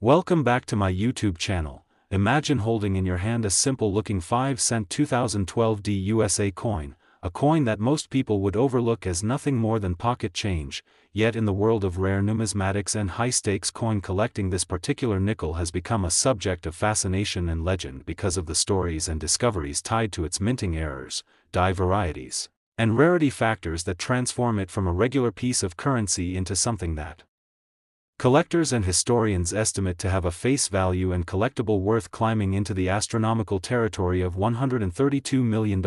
Welcome back to my YouTube channel. Imagine holding in your hand a simple-looking 5-cent 2012 USA coin, a coin that most people would overlook as nothing more than pocket change, yet in the world of rare numismatics and high-stakes coin collecting, this particular nickel has become a subject of fascination and legend because of the stories and discoveries tied to its minting errors, die varieties, and rarity factors that transform it from a regular piece of currency into something that collectors and historians estimate to have a face value and collectible worth climbing into the astronomical territory of $132 million,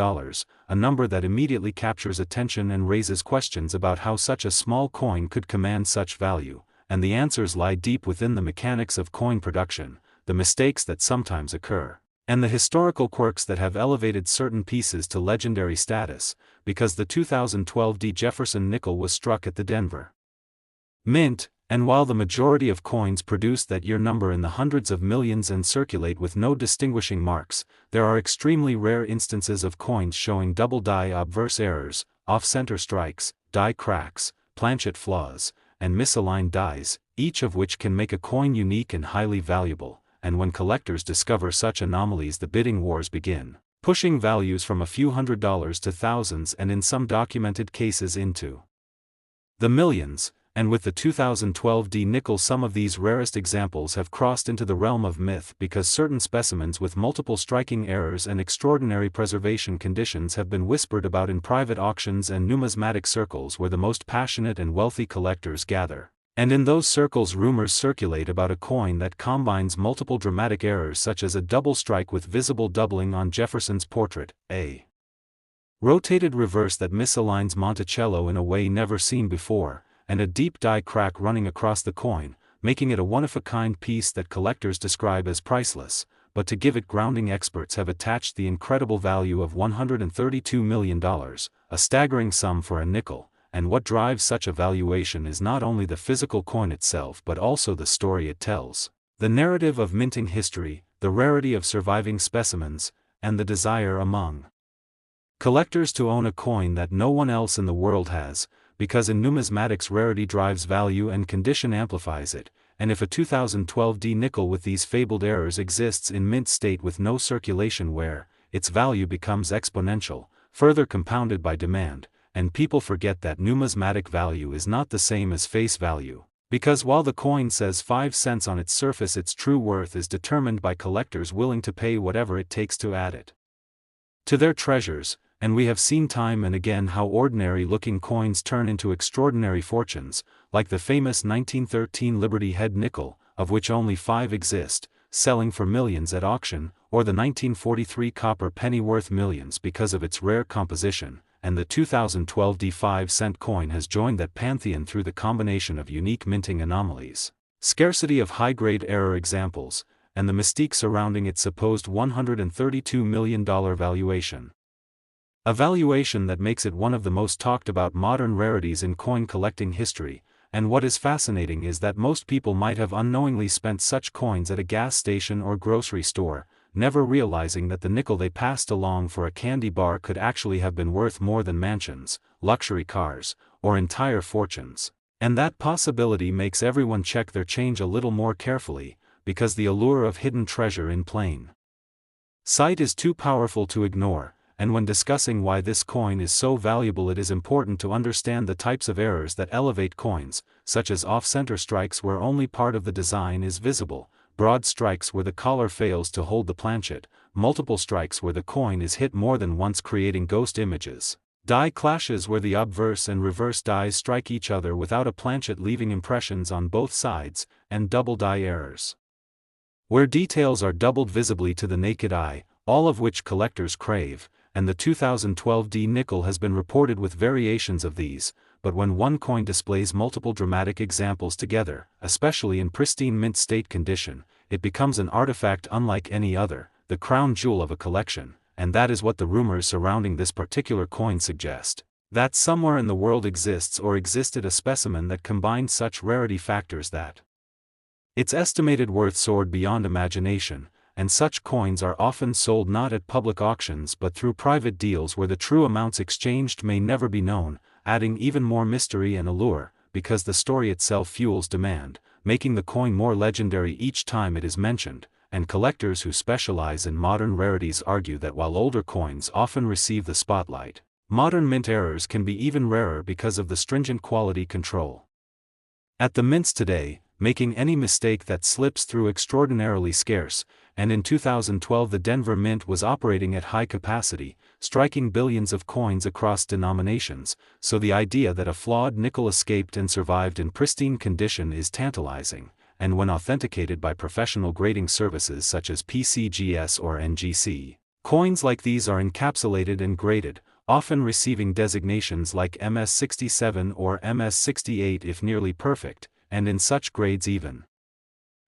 a number that immediately captures attention and raises questions about how such a small coin could command such value, and the answers lie deep within the mechanics of coin production, the mistakes that sometimes occur, and the historical quirks that have elevated certain pieces to legendary status, because the 2012 Jefferson nickel was struck at the Denver Mint. And while the majority of coins produced that year number in the hundreds of millions and circulate with no distinguishing marks, there are extremely rare instances of coins showing double die obverse errors, off-center strikes, die cracks, planchet flaws, and misaligned dies, each of which can make a coin unique and highly valuable, and when collectors discover such anomalies, the bidding wars begin, pushing values from a few $100s to thousands and in some documented cases into the millions. And with the 2012 nickel, some of these rarest examples have crossed into the realm of myth because certain specimens with multiple striking errors and extraordinary preservation conditions have been whispered about in private auctions and numismatic circles where the most passionate and wealthy collectors gather. And in those circles, rumors circulate about a coin that combines multiple dramatic errors, such as a double strike with visible doubling on Jefferson's portrait, a rotated reverse that misaligns Monticello in a way never seen before, and a deep die crack running across the coin, making it a one-of-a-kind piece that collectors describe as priceless, but to give it grounding, experts have attached the incredible value of $132 million, a staggering sum for a nickel, and what drives such a valuation is not only the physical coin itself but also the story it tells, the narrative of minting history, the rarity of surviving specimens, and the desire among collectors to own a coin that no one else in the world has, because in numismatics rarity drives value and condition amplifies it, and if a 2012 nickel with these fabled errors exists in mint state with no circulation wear, its value becomes exponential, further compounded by demand, and people forget that numismatic value is not the same as face value, because while the coin says 5 cents on its surface, its true worth is determined by collectors willing to pay whatever it takes to add it to their treasures. And we have seen time and again how ordinary-looking coins turn into extraordinary fortunes, like the famous 1913 Liberty Head nickel, of which only 5 exist, selling for millions at auction, or the 1943 copper penny worth millions because of its rare composition, and the 2012 5-cent coin has joined that pantheon through the combination of unique minting anomalies, scarcity of high-grade error examples, and the mystique surrounding its supposed $132 million valuation. A valuation that makes it one of the most talked about modern rarities in coin collecting history, and what is fascinating is that most people might have unknowingly spent such coins at a gas station or grocery store, never realizing that the nickel they passed along for a candy bar could actually have been worth more than mansions, luxury cars, or entire fortunes. And that possibility makes everyone check their change a little more carefully, because the allure of hidden treasure in plain sight is too powerful to ignore. And when discussing why this coin is so valuable, it is important to understand the types of errors that elevate coins, such as off-center strikes where only part of the design is visible, broad strikes where the collar fails to hold the planchet, multiple strikes where the coin is hit more than once creating ghost images, die clashes where the obverse and reverse dies strike each other without a planchet leaving impressions on both sides, and double die errors, where details are doubled visibly to the naked eye, all of which collectors crave. And the 2012 nickel has been reported with variations of these, but when one coin displays multiple dramatic examples together, especially in pristine mint state condition, it becomes an artifact unlike any other, the crown jewel of a collection, and that is what the rumors surrounding this particular coin suggest. That somewhere in the world exists or existed a specimen that combined such rarity factors that its estimated worth soared beyond imagination. And such coins are often sold not at public auctions but through private deals where the true amounts exchanged may never be known, adding even more mystery and allure, because the story itself fuels demand, making the coin more legendary each time it is mentioned, and collectors who specialize in modern rarities argue that while older coins often receive the spotlight, modern mint errors can be even rarer because of the stringent quality control at the mints today, making any mistake that slips through extraordinarily scarce. And in 2012 the Denver Mint was operating at high capacity, striking billions of coins across denominations, so the idea that a flawed nickel escaped and survived in pristine condition is tantalizing, and when authenticated by professional grading services such as PCGS or NGC, coins like these are encapsulated and graded, often receiving designations like MS67 or MS68 if nearly perfect, and in such grades even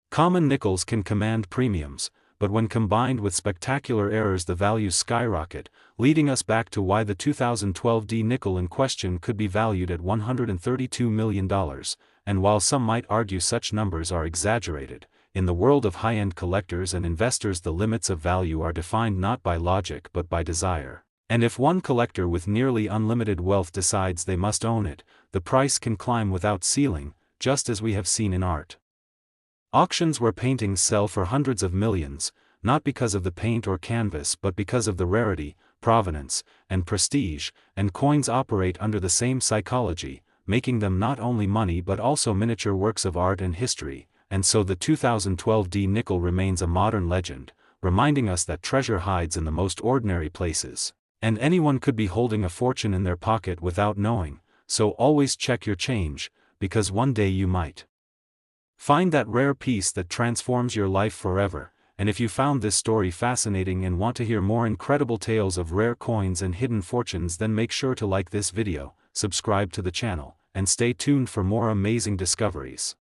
common nickels can command premiums, but when combined with spectacular errors the values skyrocket, leading us back to why the 2012 D nickel in question could be valued at $132 million, and while some might argue such numbers are exaggerated, in the world of high-end collectors and investors the limits of value are defined not by logic but by desire, and if one collector with nearly unlimited wealth decides they must own it, the price can climb without ceiling, just as we have seen in art. Auctions where paintings sell for hundreds of millions, not because of the paint or canvas but because of the rarity, provenance, and prestige, and coins operate under the same psychology, making them not only money but also miniature works of art and history, and so the 2012 D nickel remains a modern legend, reminding us that treasure hides in the most ordinary places, and anyone could be holding a fortune in their pocket without knowing, so always check your change, because one day you might find that rare piece that transforms your life forever. And if you found this story fascinating and want to hear more incredible tales of rare coins and hidden fortunes, then make sure to like this video, subscribe to the channel, and stay tuned for more amazing discoveries.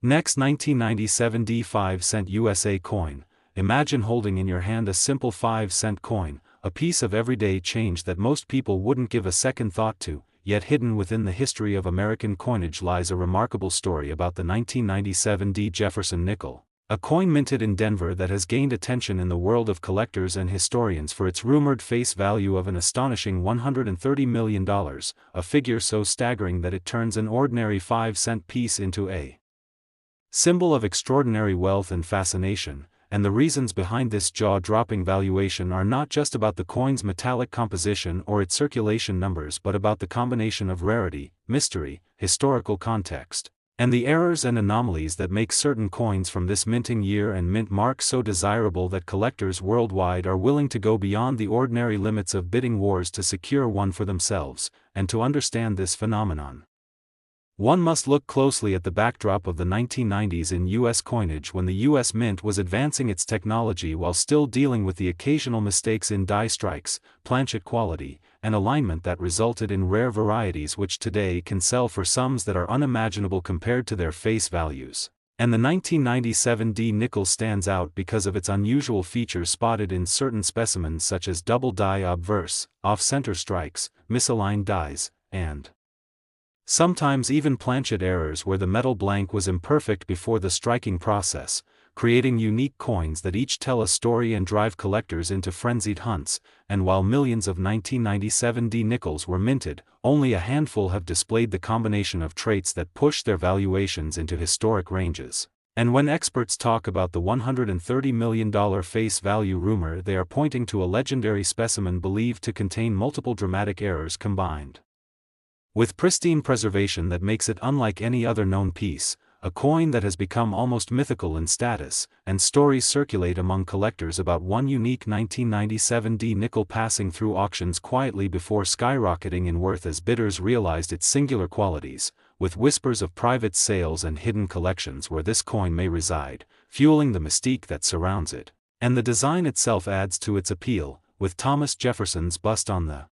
Next, 1997 D 5-cent USA coin. Imagine holding in your hand a simple 5-cent coin, a piece of everyday change that most people wouldn't give a second thought to. Yet hidden within the history of American coinage lies a remarkable story about the 1997 D Jefferson nickel, a coin minted in Denver that has gained attention in the world of collectors and historians for its rumored face value of an astonishing $130 million, a figure so staggering that it turns an ordinary 5-cent piece into a symbol of extraordinary wealth and fascination. And the reasons behind this jaw-dropping valuation are not just about the coin's metallic composition or its circulation numbers but about the combination of rarity, mystery, historical context, and the errors and anomalies that make certain coins from this minting year and mint mark so desirable that collectors worldwide are willing to go beyond the ordinary limits of bidding wars to secure one for themselves. And to understand this phenomenon, one must look closely at the backdrop of the 1990s in U.S. coinage, when the U.S. Mint was advancing its technology while still dealing with the occasional mistakes in die strikes, planchet quality, and alignment that resulted in rare varieties which today can sell for sums that are unimaginable compared to their face values. And the 1997 D nickel stands out because of its unusual features spotted in certain specimens such as double die obverse, off-center strikes, misaligned dies, and sometimes even planchet errors where the metal blank was imperfect before the striking process, creating unique coins that each tell a story and drive collectors into frenzied hunts. And while millions of 1997 D nickels were minted, only a handful have displayed the combination of traits that push their valuations into historic ranges. And when experts talk about the $130 million face value rumor, they are pointing to a legendary specimen believed to contain multiple dramatic errors combined with pristine preservation that makes it unlike any other known piece, a coin that has become almost mythical in status. And stories circulate among collectors about one unique 1997 D nickel passing through auctions quietly before skyrocketing in worth as bidders realized its singular qualities, with whispers of private sales and hidden collections where this coin may reside, fueling the mystique that surrounds it. And the design itself adds to its appeal, with Thomas Jefferson's bust on the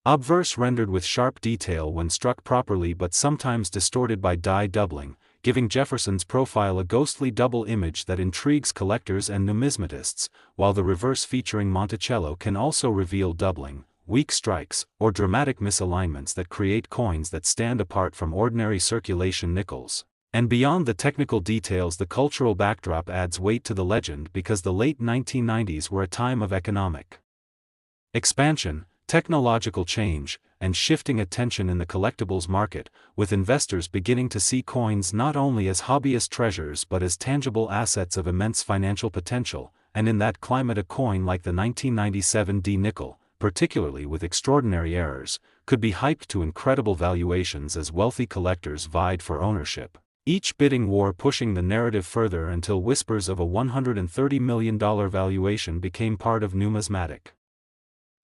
obverse rendered with sharp detail when struck properly but sometimes distorted by die doubling, giving Jefferson's profile a ghostly double image that intrigues collectors and numismatists, while the reverse featuring Monticello can also reveal doubling, weak strikes, or dramatic misalignments that create coins that stand apart from ordinary circulation nickels. And beyond the technical details, the cultural backdrop adds weight to the legend because the late 1990s were a time of economic expansion, technological change, and shifting attention in the collectibles market, with investors beginning to see coins not only as hobbyist treasures but as tangible assets of immense financial potential, and in that climate a coin like the 1997 D nickel, particularly with extraordinary errors, could be hyped to incredible valuations as wealthy collectors vied for ownership. Each bidding war pushing the narrative further until whispers of a $130 million valuation became part of numismatic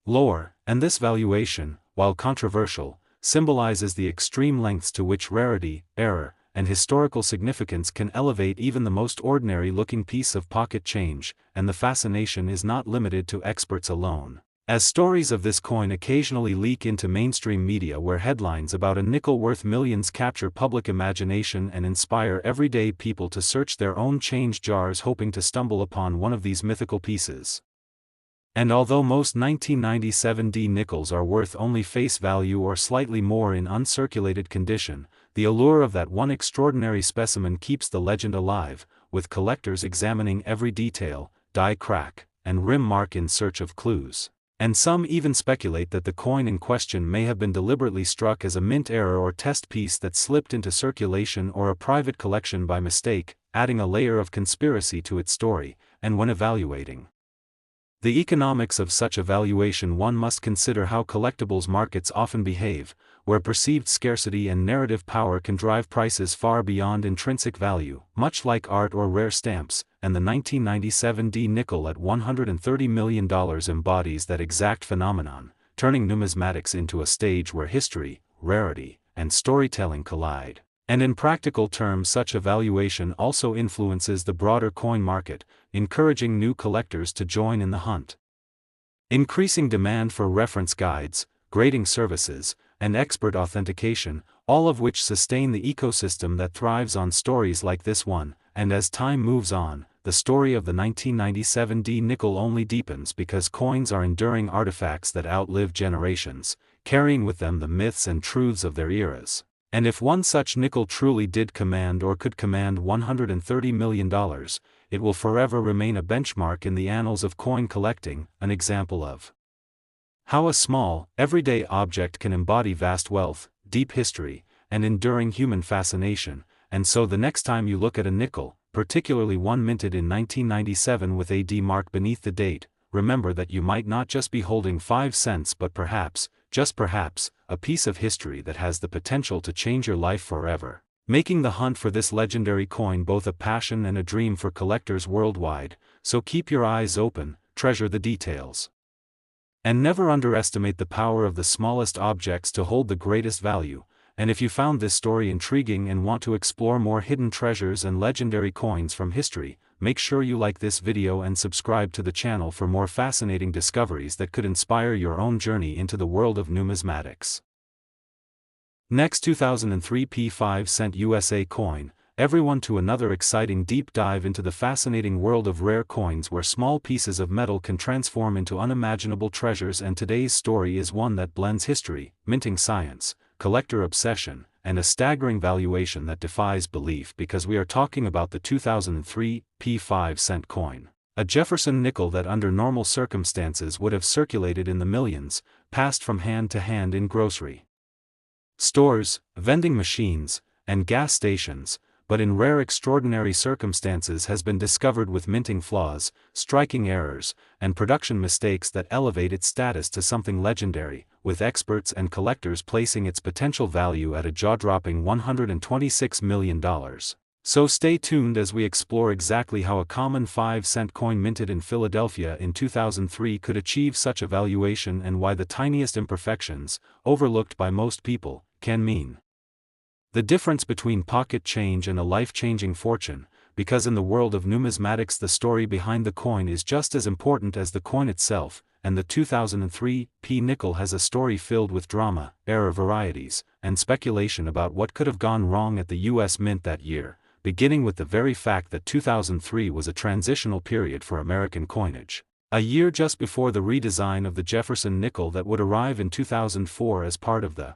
lore, and this valuation, while controversial, symbolizes the extreme lengths to which rarity, error, and historical significance can elevate even the most ordinary-looking piece of pocket change, and the fascination is not limited to experts alone. As stories of this coin occasionally leak into mainstream media where headlines about a nickel worth millions capture public imagination and inspire everyday people to search their own change jars hoping to stumble upon one of these mythical pieces. And although most 1997 D nickels are worth only face value or slightly more in uncirculated condition, the allure of that one extraordinary specimen keeps the legend alive, with collectors examining every detail, die crack, and rim mark in search of clues. And some even speculate that the coin in question may have been deliberately struck as a mint error or test piece that slipped into circulation or a private collection by mistake, adding a layer of conspiracy to its story. And when evaluating the economics of such a valuation, one must consider how collectibles markets often behave, where perceived scarcity and narrative power can drive prices far beyond intrinsic value, much like art or rare stamps, and the 1997 D nickel at $130 million embodies that exact phenomenon, turning numismatics into a stage where history, rarity, and storytelling collide. And in practical terms, such a valuation also influences the broader coin market, encouraging new collectors to join in the hunt. Increasing demand for reference guides, grading services, and expert authentication, all of which sustain the ecosystem that thrives on stories like this one, and as time moves on, the story of the 1997 D nickel only deepens because coins are enduring artifacts that outlive generations, carrying with them the myths and truths of their eras. And if one such nickel truly did command or could command $130 million, it will forever remain a benchmark in the annals of coin collecting, an example of how a small, everyday object can embody vast wealth, deep history, and enduring human fascination. And so the next time you look at a nickel, particularly one minted in 1997 with a D mark beneath the date, remember that you might not just be holding 5 cents but perhaps, just perhaps, a piece of history that has the potential to change your life forever, making the hunt for this legendary coin both a passion and a dream for collectors worldwide. So keep your eyes open, treasure the details, and never underestimate the power of the smallest objects to hold the greatest value. And if you found this story intriguing and want to explore more hidden treasures and legendary coins from history, make sure you like this video and subscribe to the channel for more fascinating discoveries that could inspire your own journey into the world of numismatics. Next, 2003 P5 cent USA coin. Everyone to another exciting deep dive into the fascinating world of rare coins where small pieces of metal can transform into unimaginable treasures. And today's story is one that blends history, minting science, collector obsession, and a staggering valuation that defies belief, because we are talking about the 2003 P5 cent coin. A Jefferson nickel that under normal circumstances would have circulated in the millions, passed from hand to hand in grocery stores, vending machines, and gas stations, but in rare extraordinary circumstances has been discovered with minting flaws, striking errors, and production mistakes that elevate its status to something legendary, with experts and collectors placing its potential value at a jaw-dropping $126 million. So stay tuned as we explore exactly how a common 5-cent coin minted in Philadelphia in 2003 could achieve such a valuation, and why the tiniest imperfections, overlooked by most people, can mean the difference between pocket change and a life-changing fortune, because in the world of numismatics the story behind the coin is just as important as the coin itself, and the 2003 P nickel has a story filled with drama, error varieties, and speculation about what could have gone wrong at the US Mint that year, beginning with the very fact that 2003 was a transitional period for American coinage, a year just before the redesign of the Jefferson nickel that would arrive in 2004 as part of the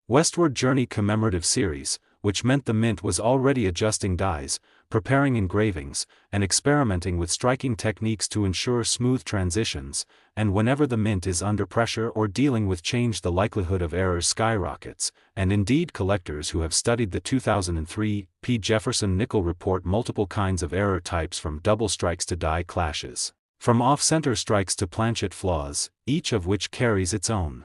Westward Journey commemorative series, which meant the mint was already adjusting dies, preparing engravings, and experimenting with striking techniques to ensure smooth transitions, and whenever the mint is under pressure or dealing with change, the likelihood of errors skyrockets, and indeed collectors who have studied the 2003 P. Jefferson nickel report multiple kinds of error types, from double strikes to die clashes, from off-center strikes to planchet flaws, each of which carries its own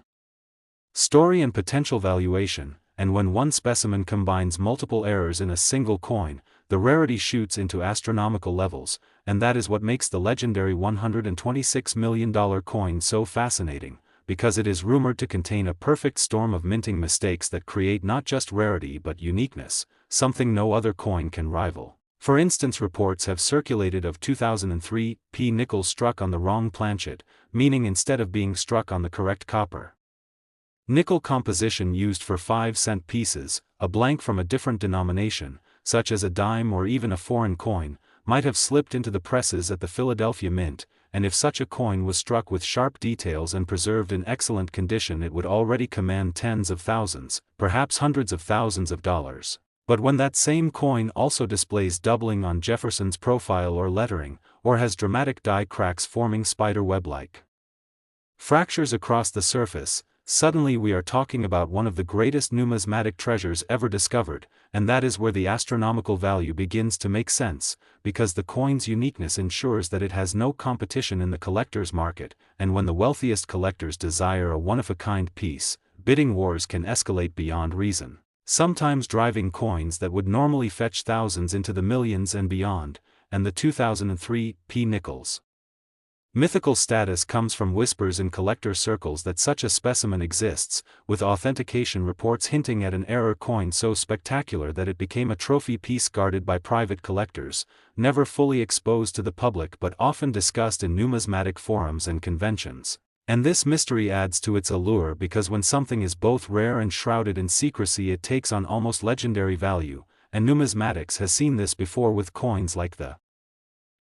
story and potential valuation. And when one specimen combines multiple errors in a single coin, the rarity shoots into astronomical levels, and that is what makes the legendary $126 million coin so fascinating, because it is rumored to contain a perfect storm of minting mistakes that create not just rarity but uniqueness, something no other coin can rival. For instance, reports have circulated of 2003 P nickels struck on the wrong planchet, meaning instead of being struck on the correct copper nickel composition used for 5-cent pieces, a blank from a different denomination, such as a dime or even a foreign coin, might have slipped into the presses at the Philadelphia Mint, and if such a coin was struck with sharp details and preserved in excellent condition, it would already command tens of thousands, perhaps hundreds of thousands of dollars. But when that same coin also displays doubling on Jefferson's profile or lettering, or has dramatic die cracks forming spider web-like fractures across the surface, suddenly we are talking about one of the greatest numismatic treasures ever discovered, and that is where the astronomical value begins to make sense, because the coin's uniqueness ensures that it has no competition in the collector's market, and when the wealthiest collectors desire a one-of-a-kind piece, bidding wars can escalate beyond reason, sometimes driving coins that would normally fetch thousands into the millions and beyond. And the 2003 P nickels mythical status comes from whispers in collector circles that such a specimen exists, with authentication reports hinting at an error coin so spectacular that it became a trophy piece guarded by private collectors, never fully exposed to the public but often discussed in numismatic forums and conventions. And this mystery adds to its allure because when something is both rare and shrouded in secrecy, it takes on almost legendary value, and numismatics has seen this before with coins like the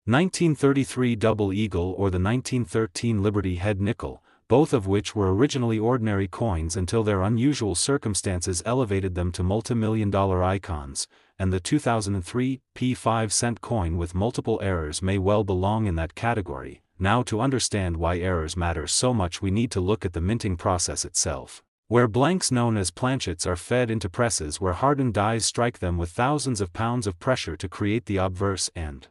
1933 Double Eagle or the 1913 Liberty Head nickel, both of which were originally ordinary coins until their unusual circumstances elevated them to multi-million-dollar icons, and the 2003 P 5-cent coin with multiple errors may well belong in that category. Now, to understand why errors matter so much, we need to look at the minting process itself, where blanks known as planchets are fed into presses where hardened dies strike them with thousands of pounds of pressure to create the obverse and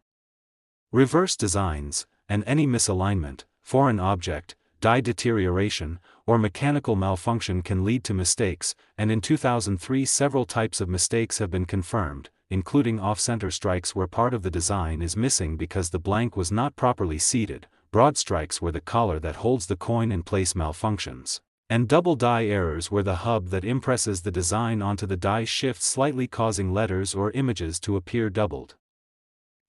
reverse designs, and any misalignment, foreign object, die deterioration, or mechanical malfunction can lead to mistakes, and in 2003 several types of mistakes have been confirmed, including off-center strikes where part of the design is missing because the blank was not properly seated, broad strikes where the collar that holds the coin in place malfunctions, and double die errors where the hub that impresses the design onto the die shifts slightly, causing letters or images to appear doubled.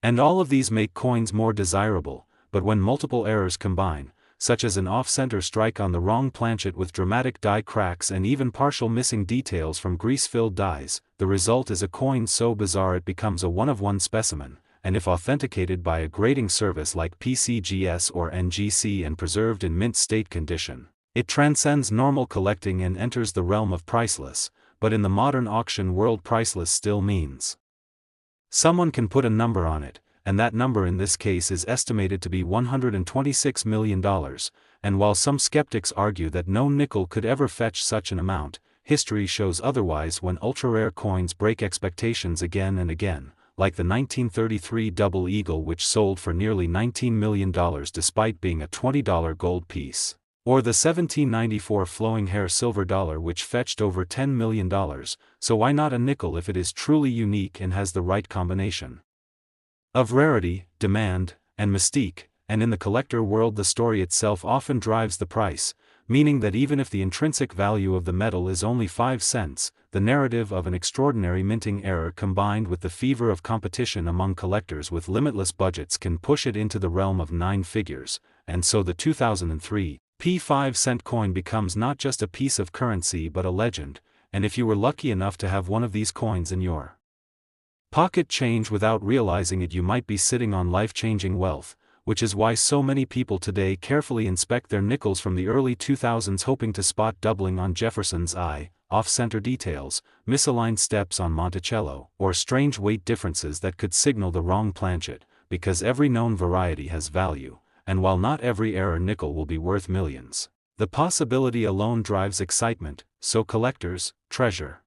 And all of these make coins more desirable, but when multiple errors combine, such as an off-center strike on the wrong planchet with dramatic die cracks and even partial missing details from grease-filled dies, the result is a coin so bizarre it becomes a one-of-one specimen, and if authenticated by a grading service like PCGS or NGC and preserved in mint state condition, it transcends normal collecting and enters the realm of priceless. But in the modern auction world, priceless still means someone can put a number on it, and that number in this case is estimated to be $126 million, and while some skeptics argue that no nickel could ever fetch such an amount, history shows otherwise when ultra-rare coins break expectations again and again, like the 1933 Double Eagle, which sold for nearly $19 million despite being a $20 gold piece, or the 1794 Flowing Hair Silver Dollar, which fetched over $10 million, so why not a nickel if it is truly unique and has the right combination of rarity, demand, and mystique? And in the collector world, the story itself often drives the price, meaning that even if the intrinsic value of the metal is only 5 cents, the narrative of an extraordinary minting error combined with the fever of competition among collectors with limitless budgets can push it into the realm of 9 figures, and so the 2003 P 5-cent coin becomes not just a piece of currency but a legend. And if you were lucky enough to have one of these coins in your pocket change without realizing it, you might be sitting on life-changing wealth, which is why so many people today carefully inspect their nickels from the early 2000s hoping to spot doubling on Jefferson's eye, off-center details, misaligned steps on Monticello, or strange weight differences that could signal the wrong planchet, because every known variety has value, and while not every error nickel will be worth millions, the possibility alone drives excitement, so collectors, treasure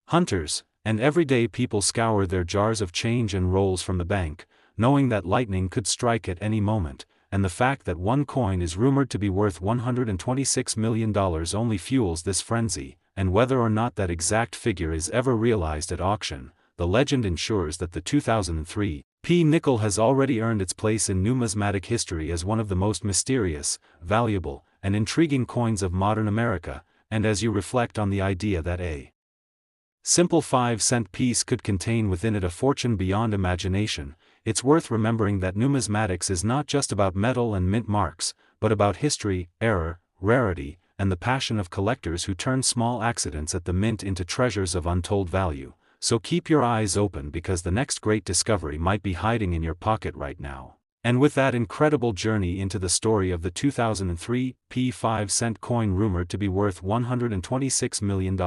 hunters, and everyday people scour their jars of change and rolls from the bank, knowing that lightning could strike at any moment, and the fact that one coin is rumored to be worth $126 million only fuels this frenzy, and whether or not that exact figure is ever realized at auction, the legend ensures that the 2003 P nickel has already earned its place in numismatic history as one of the most mysterious, valuable, and intriguing coins of modern America, and as you reflect on the idea that a simple 5-cent piece could contain within it a fortune beyond imagination, it's worth remembering that numismatics is not just about metal and mint marks, but about history, error, rarity, and the passion of collectors who turn small accidents at the mint into treasures of untold value. So keep your eyes open because the next great discovery might be hiding in your pocket right now. And with that incredible journey into the story of the 2003 P 5-cent coin rumored to be worth $126 million.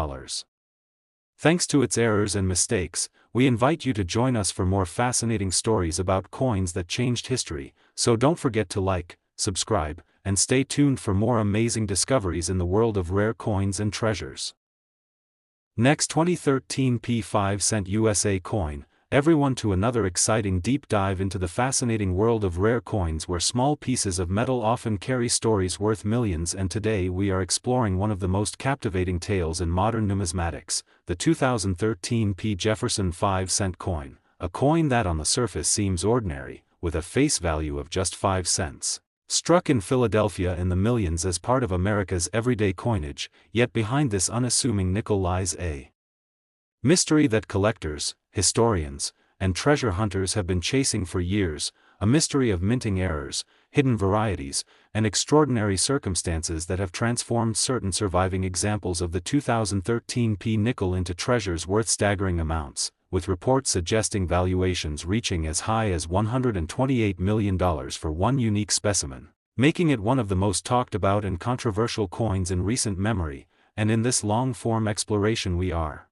Thanks to its errors and mistakes, we invite you to join us for more fascinating stories about coins that changed history, so don't forget to like, subscribe, and stay tuned for more amazing discoveries in the world of rare coins and treasures. Next, 2013 P 5-cent USA coin, everyone to another exciting deep dive into the fascinating world of rare coins where small pieces of metal often carry stories worth millions, and today we are exploring one of the most captivating tales in modern numismatics, the 2013 P Jefferson 5-cent coin, a coin that on the surface seems ordinary, with a face value of just 5 cents. Struck in Philadelphia in the millions as part of America's everyday coinage, yet behind this unassuming nickel lies a mystery that collectors, historians, and treasure hunters have been chasing for years, a mystery of minting errors, hidden varieties, and extraordinary circumstances that have transformed certain surviving examples of the 2013 P nickel into treasures worth staggering amounts, with reports suggesting valuations reaching as high as $128 million for one unique specimen, making it one of the most talked about and controversial coins in recent memory. And in this long-form exploration we are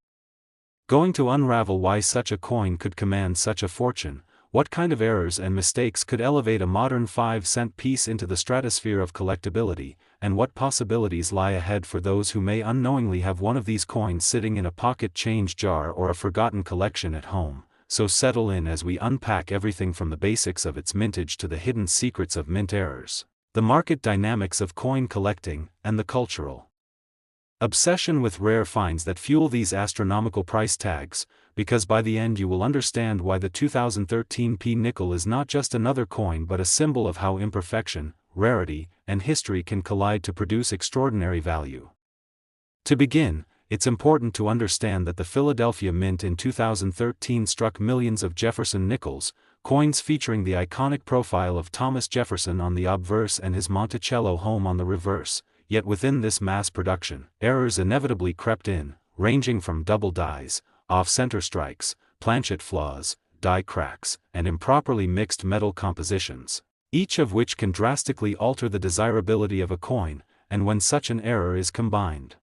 going to unravel why such a coin could command such a fortune, what kind of errors and mistakes could elevate a modern 5-cent piece into the stratosphere of collectability, and what possibilities lie ahead for those who may unknowingly have one of these coins sitting in a pocket change jar or a forgotten collection at home. So settle in as we unpack everything from the basics of its mintage to the hidden secrets of mint errors, the market dynamics of coin collecting, and the cultural obsession with rare finds that fuel these astronomical price tags, because by the end you will understand why the 2013 P nickel is not just another coin but a symbol of how imperfection, rarity, and history can collide to produce extraordinary value. To begin, it's important to understand that the Philadelphia Mint in 2013 struck millions of Jefferson nickels, coins featuring the iconic profile of Thomas Jefferson on the obverse and his Monticello home on the reverse. Yet within this mass production, errors inevitably crept in, ranging from double dies, off-center strikes, planchet flaws, die cracks, and improperly mixed metal compositions, each of which can drastically alter the desirability of a coin, and when such an error is combined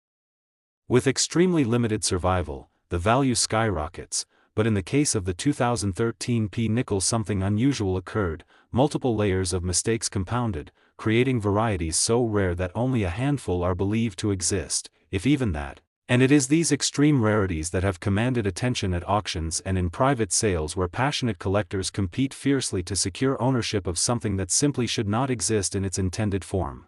with extremely limited survival, the value skyrockets. But in the case of the 2013 P nickel something unusual occurred, multiple layers of mistakes compounded, creating varieties so rare that only a handful are believed to exist, if even that. And it is these extreme rarities that have commanded attention at auctions and in private sales where passionate collectors compete fiercely to secure ownership of something that simply should not exist in its intended form.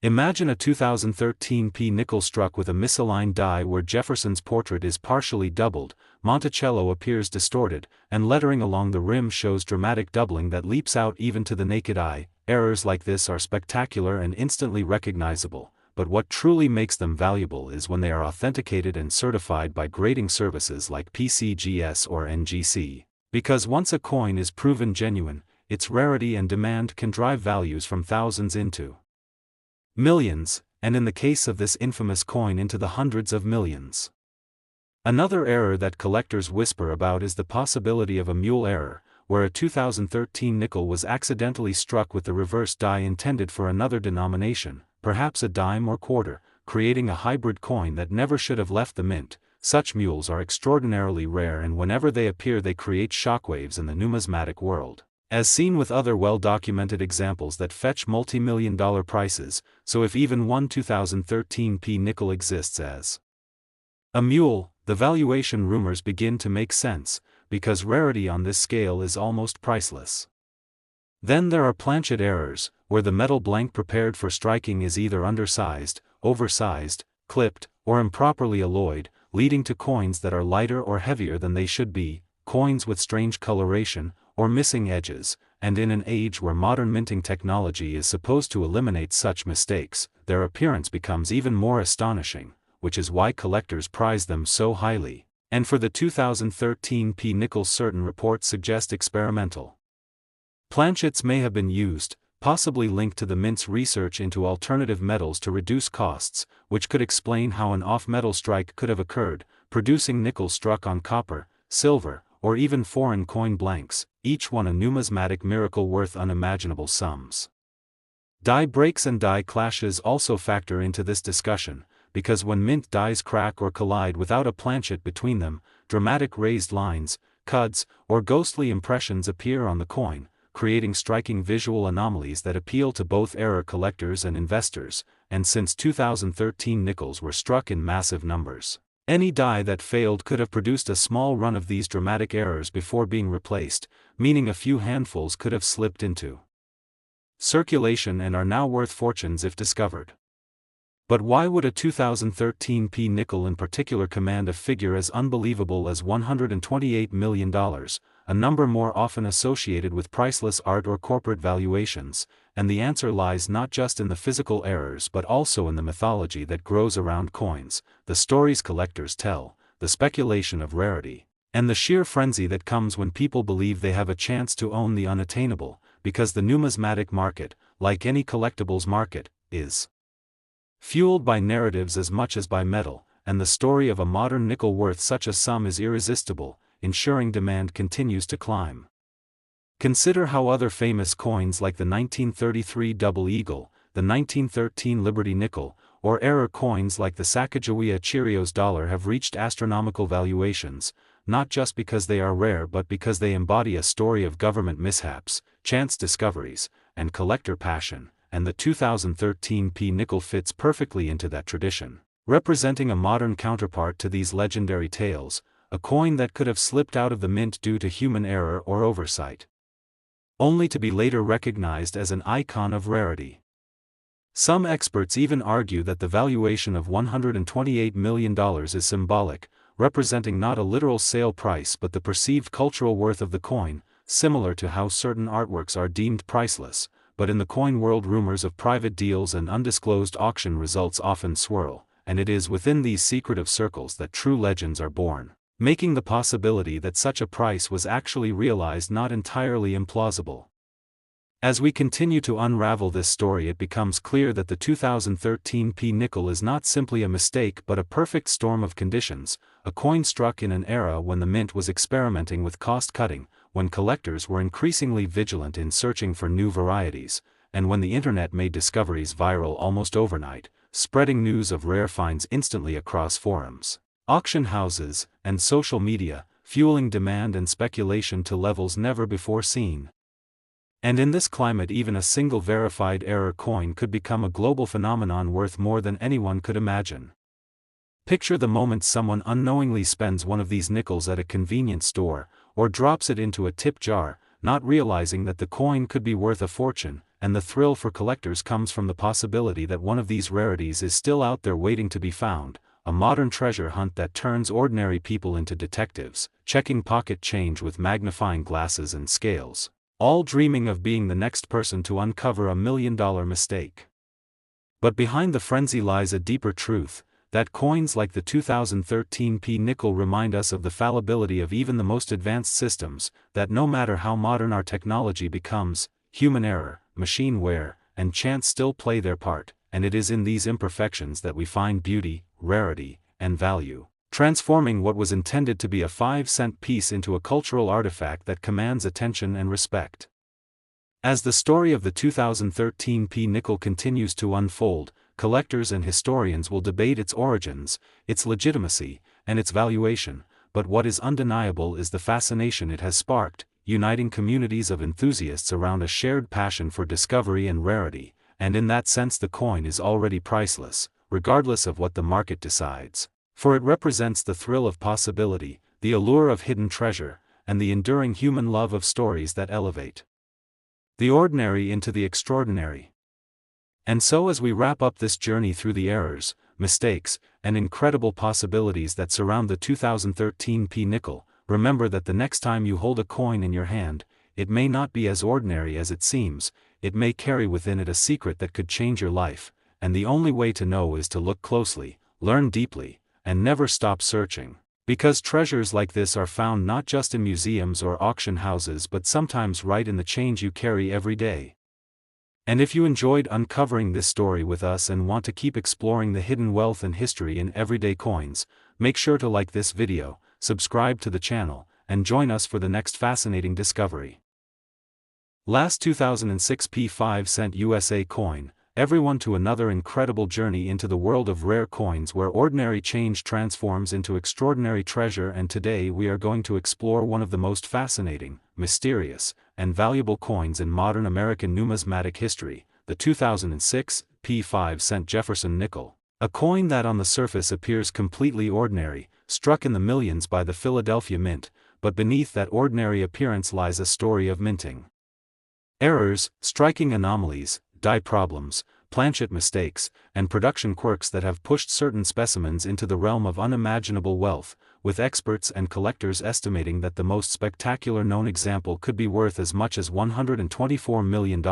Imagine a 2013 P nickel struck with a misaligned die where Jefferson's portrait is partially doubled, Monticello appears distorted, and lettering along the rim shows dramatic doubling that leaps out even to the naked eye. Errors like this are spectacular and instantly recognizable, but what truly makes them valuable is when they are authenticated and certified by grading services like PCGS or NGC. Because once a coin is proven genuine, its rarity and demand can drive values from thousands into millions, and in the case of this infamous coin into the hundreds of millions. Another error that collectors whisper about is the possibility of a mule error, where a 2013 nickel was accidentally struck with the reverse die intended for another denomination, perhaps a dime or quarter, creating a hybrid coin that never should have left the mint. Such mules are extraordinarily rare, and whenever they appear they create shockwaves in the numismatic world, as seen with other well-documented examples that fetch multi-million-dollar prices. So if even one 2013 P nickel exists as a mule, the valuation rumors begin to make sense, because rarity on this scale is almost priceless. Then there are planchet errors, where the metal blank prepared for striking is either undersized, oversized, clipped, or improperly alloyed, leading to coins that are lighter or heavier than they should be, coins with strange coloration, or missing edges, and in an age where modern minting technology is supposed to eliminate such mistakes, their appearance becomes even more astonishing, which is why collectors prize them so highly. And for the 2013 P nickel, certain reports suggest experimental planchets may have been used, possibly linked to the mint's research into alternative metals to reduce costs, which could explain how an off-metal strike could have occurred, producing nickel struck on copper, silver, or even foreign coin blanks, each one a numismatic miracle worth unimaginable sums. Die breaks and die clashes also factor into this discussion, because when mint dies crack or collide without a planchet between them, dramatic raised lines, cuds, or ghostly impressions appear on the coin, creating striking visual anomalies that appeal to both error collectors and investors. And since 2013 nickels were struck in massive numbers, any die that failed could have produced a small run of these dramatic errors before being replaced, meaning a few handfuls could have slipped into circulation and are now worth fortunes if discovered. But why would a 2013 P nickel in particular command a figure as unbelievable as $128 million, a number more often associated with priceless art or corporate valuations? And the answer lies not just in the physical errors but also in the mythology that grows around coins, the stories collectors tell, the speculation of rarity, and the sheer frenzy that comes when people believe they have a chance to own the unattainable, because the numismatic market, like any collectibles market, is fueled by narratives as much as by metal, and the story of a modern nickel worth such a sum is irresistible, ensuring demand continues to climb. Consider how other famous coins like the 1933 Double Eagle, the 1913 Liberty Nickel, or error coins like the Sacagawea Cheerios dollar have reached astronomical valuations, not just because they are rare but because they embody a story of government mishaps, chance discoveries, and collector passion. And the 2013 P nickel fits perfectly into that tradition, representing a modern counterpart to these legendary tales, a coin that could have slipped out of the mint due to human error or oversight, only to be later recognized as an icon of rarity. Some experts even argue that the valuation of $128 million is symbolic, representing not a literal sale price but the perceived cultural worth of the coin, similar to how certain artworks are deemed priceless. But in the coin world, rumors of private deals and undisclosed auction results often swirl, and it is within these secretive circles that true legends are born, making the possibility that such a price was actually realized not entirely implausible. As we continue to unravel this story, it becomes clear that the 2013 P nickel is not simply a mistake but a perfect storm of conditions, a coin struck in an era when the mint was experimenting with cost-cutting, when collectors were increasingly vigilant in searching for new varieties, and when the internet made discoveries viral almost overnight, spreading news of rare finds instantly across forums, auction houses, and social media, fueling demand and speculation to levels never before seen. And in this climate, even a single verified error coin could become a global phenomenon worth more than anyone could imagine. Picture the moment someone unknowingly spends one of these nickels at a convenience store, or drops it into a tip jar, not realizing that the coin could be worth a fortune, and the thrill for collectors comes from the possibility that one of these rarities is still out there waiting to be found, a modern treasure hunt that turns ordinary people into detectives, checking pocket change with magnifying glasses and scales, all dreaming of being the next person to uncover $1 million mistake. But behind the frenzy lies a deeper truth, that coins like the 2013 P nickel remind us of the fallibility of even the most advanced systems, that no matter how modern our technology becomes, human error, machine wear, and chance still play their part, and it is in these imperfections that we find beauty, rarity, and value, transforming what was intended to be a 5-cent piece into a cultural artifact that commands attention and respect. As the story of the 2013 P nickel continues to unfold, collectors and historians will debate its origins, its legitimacy, and its valuation, but what is undeniable is the fascination it has sparked, uniting communities of enthusiasts around a shared passion for discovery and rarity, and in that sense the coin is already priceless, regardless of what the market decides. For it represents the thrill of possibility, the allure of hidden treasure, and the enduring human love of stories that elevate the ordinary into the extraordinary. And so as we wrap up this journey through the errors, mistakes, and incredible possibilities that surround the 2013 nickel, remember that the next time you hold a coin in your hand, it may not be as ordinary as it seems, it may carry within it a secret that could change your life, and the only way to know is to look closely, learn deeply, and never stop searching. Because treasures like this are found not just in museums or auction houses but sometimes right in the change you carry every day. And if you enjoyed uncovering this story with us and want to keep exploring the hidden wealth and history in everyday coins, make sure to like this video, subscribe to the channel, and join us for the next fascinating discovery. Last 2006 5-cent USA coin, everyone to another incredible journey into the world of rare coins where ordinary change transforms into extraordinary treasure, and today we are going to explore one of the most fascinating, mysterious, and valuable coins in modern American numismatic history, the 2006 5-cent Jefferson nickel. A coin that on the surface appears completely ordinary, struck in the millions by the Philadelphia Mint, but beneath that ordinary appearance lies a story of minting errors, striking anomalies, die problems, planchet mistakes, and production quirks that have pushed certain specimens into the realm of unimaginable wealth, with experts and collectors estimating that the most spectacular known example could be worth as much as $124 million,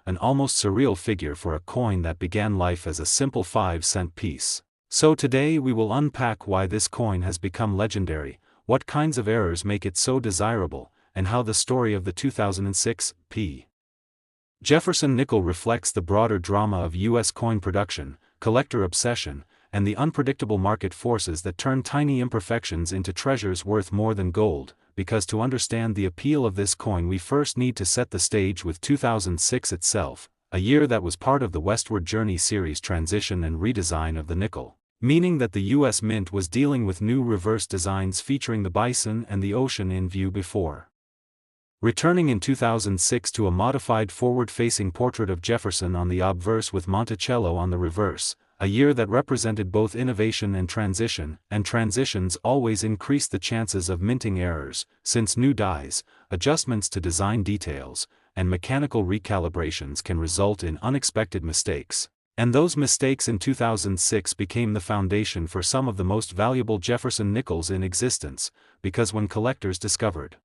an almost surreal figure for a coin that began life as a simple 5-cent piece. So today we will unpack why this coin has become legendary, what kinds of errors make it so desirable, and how the story of the 2006 Jefferson nickel reflects the broader drama of U.S. coin production, collector obsession, and the unpredictable market forces that turn tiny imperfections into treasures worth more than gold. Because to understand the appeal of this coin we first need to set the stage with 2006 itself, a year that was part of the Westward Journey series transition and redesign of the nickel, meaning that the U.S. Mint was dealing with new reverse designs featuring the bison and the ocean in view before returning in 2006 to a modified forward-facing portrait of Jefferson on the obverse with Monticello on the reverse, a year that represented both innovation and transitions always increase the chances of minting errors, since new dies, adjustments to design details, and mechanical recalibrations can result in unexpected mistakes. And those mistakes in 2006 became the foundation for some of the most valuable Jefferson nickels in existence, because when collectors discovered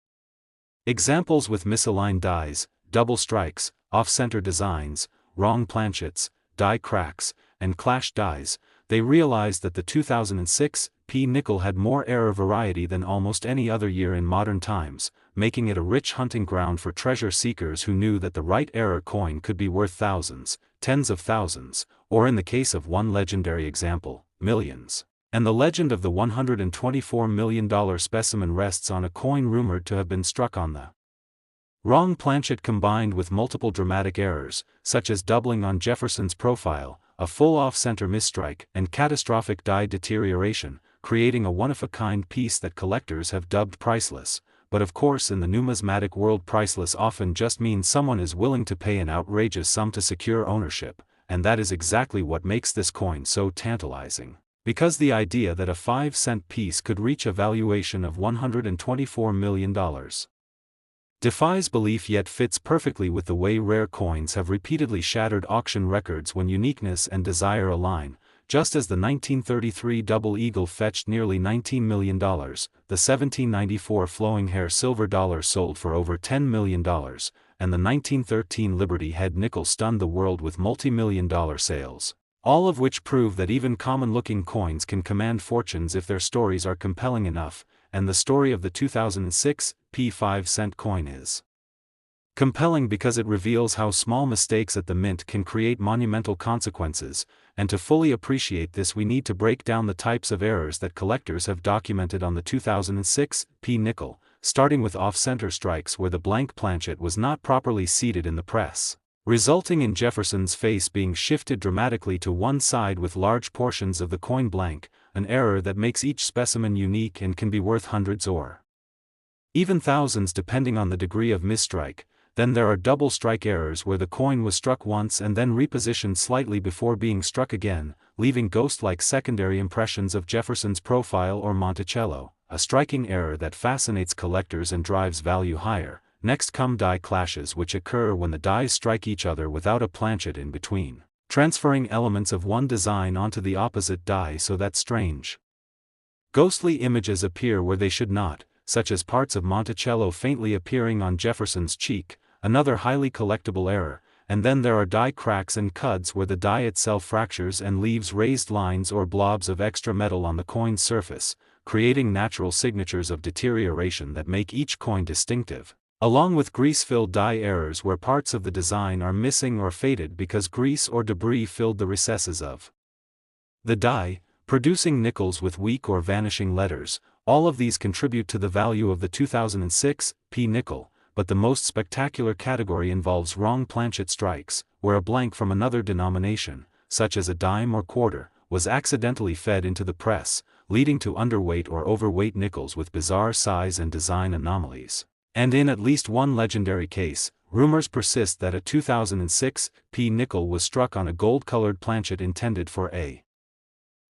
examples with misaligned dies, double strikes, off-center designs, wrong planchets, die cracks, and clash dies, they realized that the 2006 nickel had more error variety than almost any other year in modern times, making it a rich hunting ground for treasure seekers who knew that the right error coin could be worth thousands, tens of thousands, or in the case of one legendary example, millions. And the legend of the $124 million specimen rests on a coin rumored to have been struck on the wrong planchet combined with multiple dramatic errors, such as doubling on Jefferson's profile, a full off-center misstrike, and catastrophic die deterioration, creating a one-of-a-kind piece that collectors have dubbed priceless. But of course in the numismatic world priceless often just means someone is willing to pay an outrageous sum to secure ownership, and that is exactly what makes this coin so tantalizing. Because the idea that a 5-cent piece could reach a valuation of $124 million defies belief yet fits perfectly with the way rare coins have repeatedly shattered auction records when uniqueness and desire align. Just as the 1933 Double Eagle fetched nearly $19 million, the 1794 Flowing Hair silver dollar sold for over $10 million, and the 1913 Liberty Head nickel stunned the world with multi-million-dollar sales. All of which prove that even common-looking coins can command fortunes if their stories are compelling enough, and the story of the 2006 5-cent coin is compelling because it reveals how small mistakes at the mint can create monumental consequences, and to fully appreciate this we need to break down the types of errors that collectors have documented on the 2006 nickel, starting with off-center strikes where the blank planchet was not properly seated in the press. resulting in Jefferson's face being shifted dramatically to one side with large portions of the coin blank, an error that makes each specimen unique and can be worth hundreds or even thousands depending on the degree of misstrike. Then there are double strike errors where the coin was struck once and then repositioned slightly before being struck again, leaving ghost-like secondary impressions of Jefferson's profile or Monticello, a striking error that fascinates collectors and drives value higher. Next come die clashes, which occur when the dies strike each other without a planchet in between, transferring elements of one design onto the opposite die so that strange, ghostly images appear where they should not, such as parts of Monticello faintly appearing on Jefferson's cheek, another highly collectible error. And then there are die cracks and cuds where the die itself fractures and leaves raised lines or blobs of extra metal on the coin's surface, creating natural signatures of deterioration that make each coin distinctive, along with grease-filled die errors where parts of the design are missing or faded because grease or debris filled the recesses of the die, producing nickels with weak or vanishing letters. All of these contribute to the value of the 2006 P nickel, but the most spectacular category involves wrong planchet strikes, where a blank from another denomination, such as a dime or quarter, was accidentally fed into the press, leading to underweight or overweight nickels with bizarre size and design anomalies. And in at least one legendary case, rumors persist that a 2006 P nickel was struck on a gold-colored planchet intended for a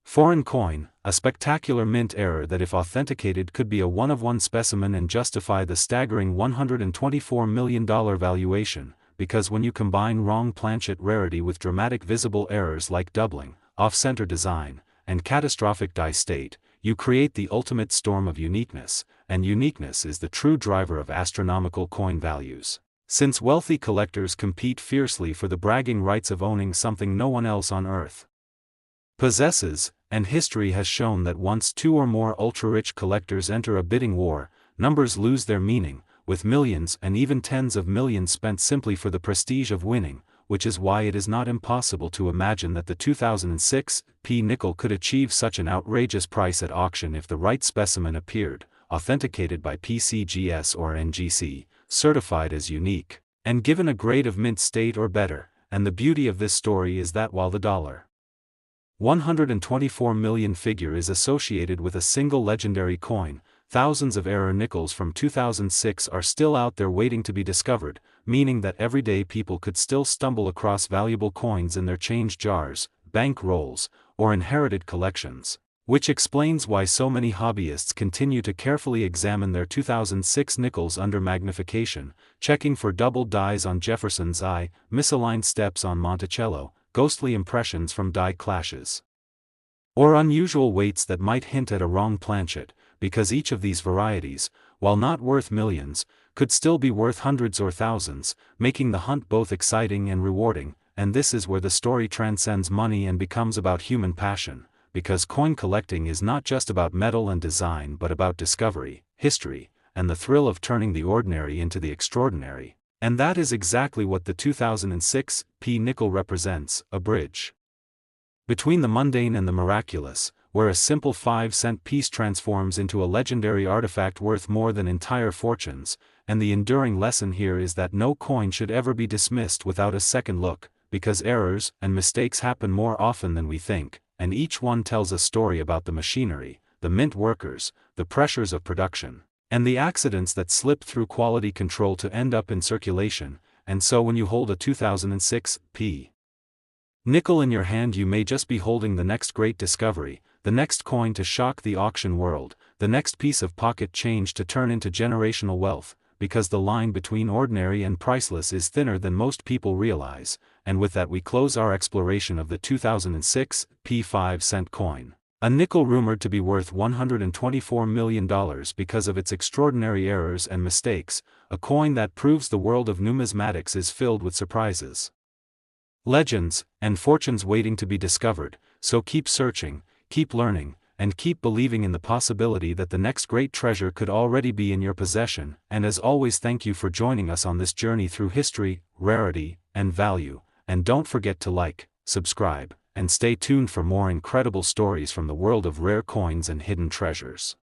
foreign coin, a spectacular mint error that if authenticated could be a one-of-one specimen and justify the staggering $124 million valuation, because when you combine wrong planchet rarity with dramatic visible errors like doubling, off-center design, and catastrophic die state, you create the ultimate storm of uniqueness, and uniqueness is the true driver of astronomical coin values. Since wealthy collectors compete fiercely for the bragging rights of owning something no one else on Earth possesses, and history has shown that once two or more ultra-rich collectors enter a bidding war, numbers lose their meaning, with millions and even tens of millions spent simply for the prestige of winning, which is why it is not impossible to imagine that the 2006 P nickel could achieve such an outrageous price at auction if the right specimen appeared, authenticated by PCGS or NGC, certified as unique, and given a grade of mint state or better. And the beauty of this story is that while the $124 million figure is associated with a single legendary coin, thousands of error nickels from 2006 are still out there waiting to be discovered, meaning that everyday people could still stumble across valuable coins in their change jars, bank rolls, or inherited collections, which explains why so many hobbyists continue to carefully examine their 2006 nickels under magnification, checking for double dies on Jefferson's eye, misaligned steps on Monticello, ghostly impressions from die clashes, or unusual weights that might hint at a wrong planchet, because each of these varieties, while not worth millions, could still be worth hundreds or thousands, making the hunt both exciting and rewarding. And this is where the story transcends money and becomes about human passion, because coin collecting is not just about metal and design but about discovery, history, and the thrill of turning the ordinary into the extraordinary. And that is exactly what the 2006 P nickel represents, a bridge between the mundane and the miraculous, where a simple 5-cent piece transforms into a legendary artifact worth more than entire fortunes. And the enduring lesson here is that no coin should ever be dismissed without a second look, because errors and mistakes happen more often than we think, and each one tells a story about the machinery, the mint workers, the pressures of production, and the accidents that slip through quality control to end up in circulation. And so when you hold a 2006 P nickel in your hand, you may just be holding the next great discovery, the next coin to shock the auction world, the next piece of pocket change to turn into generational wealth, because the line between ordinary and priceless is thinner than most people realize. And with that we close our exploration of the 2006 P 5-cent coin, a nickel rumored to be worth $124 million because of its extraordinary errors and mistakes, a coin that proves the world of numismatics is filled with surprises, legends, and fortunes waiting to be discovered. So keep searching, keep learning, and keep believing in the possibility that the next great treasure could already be in your possession. And as always, thank you for joining us on this journey through history, rarity, and value. And don't forget to like, subscribe, and stay tuned for more incredible stories from the world of rare coins and hidden treasures.